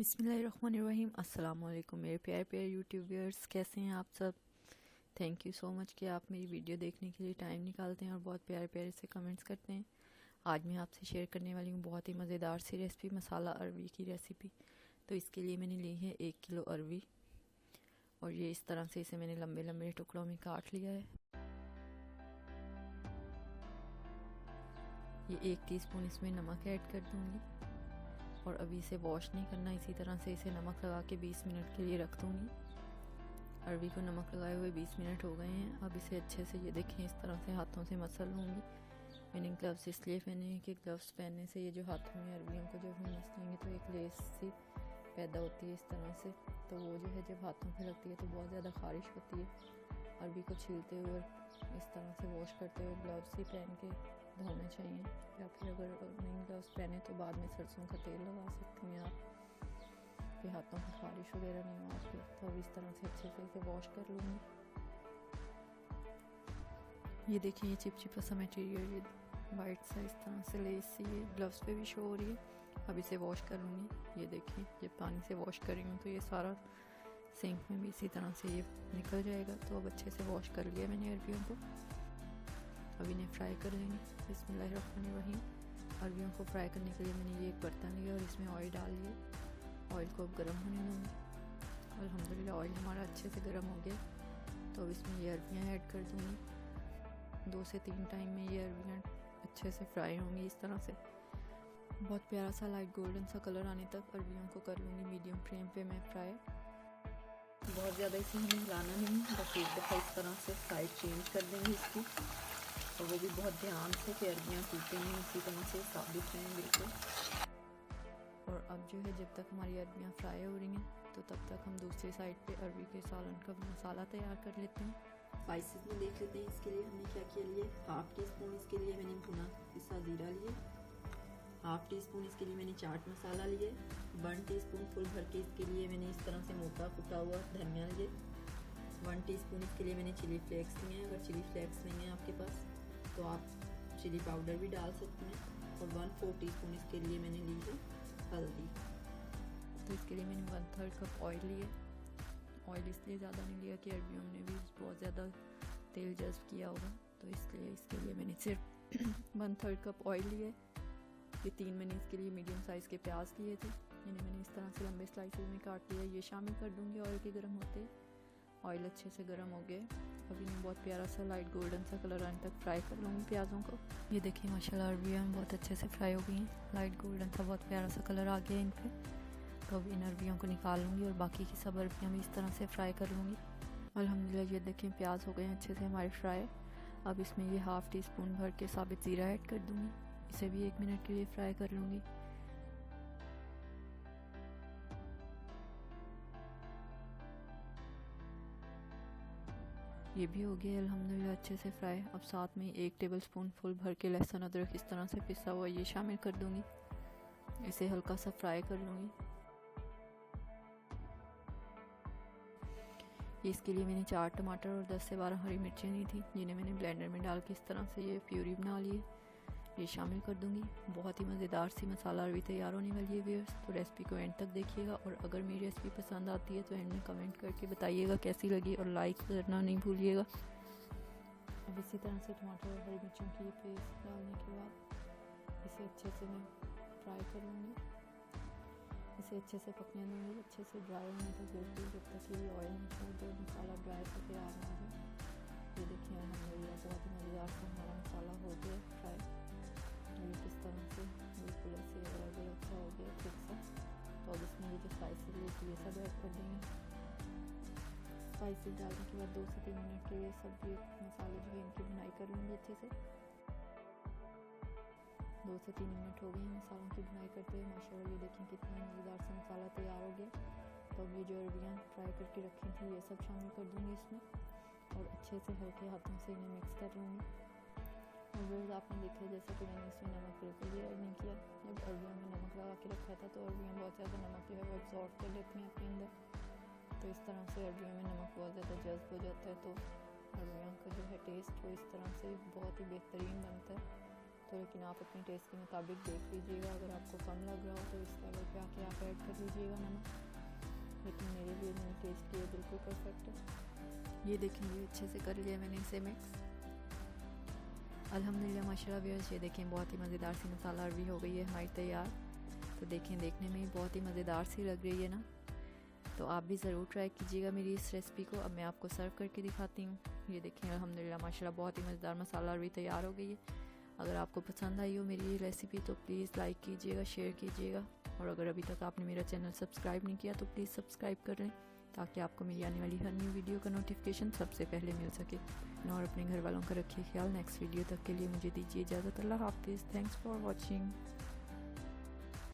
बिस्मिल्लाहिर्रहमानिर्रहीम। अस्सलाम वालेकुम मेरे प्यारे प्यारे यूट्यूब व्यूअर्स, कैसे हैं आप सब। थैंक यू सो मच कि आप मेरी वीडियो देखने के लिए टाइम निकालते हैं और बहुत प्यारे प्यारे से कमेंट्स करते हैं। आज मैं आपसे शेयर करने वाली हूँ बहुत ही मज़ेदार सी रेसिपी, मसाला अरवी की रेसिपी। तो इसके लिए मैंने ली है 1 किलो अरवी और ये इस तरह से इसे मैंने लंबे लंबे टुकड़ों में काट लिया है। ये 1 टीस्पून इसमें नमक ऐड कर दूँगी और अभी इसे वॉश नहीं करना, इसी तरह से इसे नमक लगा के 20 मिनट के लिए रख दूँगी। अरवी को नमक लगाए हुए 20 मिनट हो गए हैं। अब इसे अच्छे से, ये देखें, इस तरह से हाथों से मसल लूँगी। मैंने ग्लव्स इसलिए पहने हैं कि ग्लव्स पहनने से ये जो हाथों में अरवियों को जब हम मसलेंगे तो एक लेस सी पैदा होती है इस तरह से, तो वो जो है जब हाथों पे लगती है तो बहुत ज़्यादा ख़ारिश होती है। अरवी को छीलते हुए इस तरह से वॉश करते हुए ग्लव्स ही पहन के धोने चाहिए, या फिर अगर नहीं ग्लव्स पहने तो बाद में सरसों का तेल लगा सकती हैं आप कि हाथों में ख़ारिश वगैरह नहीं हो आपके। तो अब इस तरह से अच्छे से इसे वॉश कर लूँगी। ये देखिए, ये चिपचिपा सा मटेरियल, ये वाइट सा इस तरह से लेस सी ये ग्लव्स पे भी शो हो रही है। अब इसे वॉश कर लूँगी। ये देखिए, जब पानी से वॉश कर रही हूँ तो ये सारा सिंक में भी इसी तरह से ये निकल जाएगा। तो अब अच्छे से वॉश कर लिया मैंने अरवियों को। अब इन्हें फ्राई कर लेंगे। बिस्मिल्लाहिर्रहमानिर्रहीम। अरवियों को फ्राई करने के लिए मैंने ये एक बर्तन लिया और इसमें ऑयल डाल लिया। ऑयल को अब गर्म होने दूँगी। अल्हम्दुलिल्लाह ऑयल हमारा अच्छे से गर्म हो गया। तो अब इसमें ये अरवियाँ ऐड कर दूँगी। 2 से 3 टाइम में ये अरवियाँ अच्छे से फ्राई होंगी इस तरह से। बहुत प्यारा सा लाइट गोल्डन सा कलर आने तक अरवियों को कर लूँगी मीडियम फ्लेम पे मैं फ्राई। बहुत ज़्यादा इसे हमें हिलाना नहीं, बस एक दफ़ा इस तरह से साइड चेंज कर देंगे इसकी, और वो भी बहुत ध्यान से कि अरबियाँ टूटें नहीं, इसी तरह से साबित रहें बिल्कुल। और अब जो है जब तक हमारी अरबियाँ फ्राई हो रही हैं तो तब तक हम दूसरी साइड पे अरबी के सालन का मसाला तैयार कर लेते हैं। स्पाइसेस में देख लेते हैं इसके लिए हमने क्या किया लिए। 1/2 टीस्पून इसके लिए मैंने भुना पिसा ज़ीरा लिए। 1/2 टीस्पून इसके लिए मैंने चाट मसाला लिए। 1 टीस्पून फुल भर के इसके लिए मैंने इस तरह से मोटा कुटा हुआ धनिया लिए। 1 टीस्पून इसके लिए मैंने चिली फ्लेक्स लिए हैं। अगर चिली फ्लेक्स नहीं है आपके पास तो आप चिली पाउडर भी डाल सकते हैं। और 1/4 टीस्पून इसके लिए मैंने ली है हल्दी। तो इसके लिए मैंने 1/3 कप ऑयल लिए। ऑयल इसलिए ज़्यादा नहीं लिया कि अरबियों ने भी बहुत ज़्यादा तेल जज्ब किया होगा, तो इसलिए इसके लिए मैंने सिर्फ 1/3 कप ऑयल लिए। ये 3 मैंने इसके लिए मीडियम साइज़ के प्याज लिए थे, इन्हें मैंने इस तरह से लंबे स्लाइसेस में काट लिया। ये शामिल कर दूँगी ऑयल के गर्म होते। ऑयल अच्छे से गर्म हो गए। अब इन्हें बहुत प्यारा सा लाइट गोल्डन सा कलर आने तक फ्राई कर लूँगी प्याज़ों को। ये देखिए माशाल्लाह अरबियाँ बहुत अच्छे से फ्राई हो गई हैं। लाइट गोल्डन सा बहुत प्यारा सा कलर आ गया इन पर। तो अब इन अरबियों को निकाल लूँगी और बाकी की सब अरबियाँ भी इस तरह से फ्राई कर लूँगी। अल्हम्दुलिल्लाह ये देखें प्याज हो गए हैं अच्छे से हमारे फ्राई। अब इसमें ये 1/2 टीस्पून भर के साबित ज़ीरा ऐड कर दूँगी। इसे भी 1 मिनट के लिए फ्राई कर लूँगी। ये भी हो गया अल्हम्दुलिल्लाह अच्छे से फ्राई। अब साथ में 1 टेबलस्पून फुल भर के लहसुन अदरक इस तरह से पिसा हुआ ये शामिल कर दूँगी। इसे हल्का सा फ्राई कर लूँगी। इसके लिए मैंने 4 टमाटर और 10 से 12 हरी मिर्चें ली थी, जिन्हें मैंने ब्लेंडर में डाल के इस तरह से ये प्यूरी बना लिए। ये शामिल कर दूंगी। बहुत ही मज़ेदार सी मसाला अरवी तैयार होने वाली है व्यूअर्स। तो रेसिपी को एंड तक देखिएगा और अगर मेरी रेसिपी पसंद आती है तो एंड में कमेंट करके बताइएगा कैसी लगी और लाइक करना नहीं भूलिएगा। अब इसी तरह से टमाटर और हरी मिर्चों की पेस्ट डालने के बाद इसे अच्छे से मैं फ्राई कर लूँगी। इसे अच्छे से पकने दूँगी, अच्छे से ड्राई होने तक बिल्कुल, जब तक ये ऑयल में छोड़ दे मसाला ड्राई से तैयार हो जाए। ये देखिए अल्हम्दुलिल्लाह बहुत ही मज़ेदार सा हमारा मसाला हो गया फ्राई। ये किस तरह से बिल्कुल ऐसे अलग अच्छा हो गया ठीक सा। तो अब इसमें ये जो स्पाइसेस लिए थे ये सब ऐड कर देंगे। स्पाइसेस डालने के बाद 2 से 3 मिनट के लिए सब ये मसाले जो है इनकी भुनाई कर लूँगी अच्छे से। 2 से 3 मिनट हो गए हैं मसालों की भुनाई करते हुए। माशाल्लाह ये देखें कितना मज़ेदार सा मसाला तैयार हो गया। तो अब ये जो अरबियाँ फ्राई करके रखी थी ये सब शामिल कर दूँगी इसमें और अच्छे से हल्के हाथों से इन्हें मिक्स कर लूँगी। और रोज़ आपने देखा जैसे कि मैंने इसमें नमक बिल्कुल भी ऐड नहीं किया। जब अरबियों में नमक लगा के रखा था तो अरबियाँ बहुत ज़्यादा नमक जो है वो एब्जॉर्ब कर लेती हैं अपने अंदर। तो इस तरह से अरबियों में नमक बहुत ज़्यादा जज्ब हो जाता है, तो अरबियों का जो है टेस्ट वो इस तरह से बहुत ही बेहतरीन बनता है। तो लेकिन आप अपने टेस्ट के मुताबिक देख लीजिएगा, अगर आपको कम लग रहा हो तो इस लेवल पे आके आप ऐड कर लीजिएगा नमक, लेकिन मेरे लिए मैंने टेस्ट किया बिल्कुल परफेक्ट है। ये देखें ये अच्छे से कर लिया मैंने इसे मिक्स। अल्हम्दुलिल्लाह माशाल्लाह व्यूअर्स, ये देखें बहुत ही मज़ेदार सी मसाला अरवी हो गई है हमारी तैयार। तो देखें देखने में ही बहुत ही मज़ेदार सी लग रही है ना, तो आप भी ज़रूर ट्राई कीजिएगा मेरी इस रेसिपी को। अब मैं आपको सर्व करके दिखाती हूँ। ये देखें अल्हम्दुलिल्लाह माशाल्लाह बहुत ही मज़ेदार मसाला अरवी तैयार हो गई है। अगर आपको पसंद आई हो मेरी ये रेसिपी तो प्लीज़ लाइक कीजिएगा, शेयर कीजिएगा, और अगर अभी तक आपने मेरा चैनल सब्सक्राइब नहीं किया तो प्लीज़ सब्सक्राइब कर लें, ताकि आपको मेरी आने वाली हर न्यू वीडियो का नोटिफिकेशन सबसे पहले मिल सके। और अपने घर वालों का रखिए ख्याल। नेक्स्ट वीडियो तक के लिए मुझे दीजिए इजाज़त। अल्लाह हाफिज़। Thanks for watching.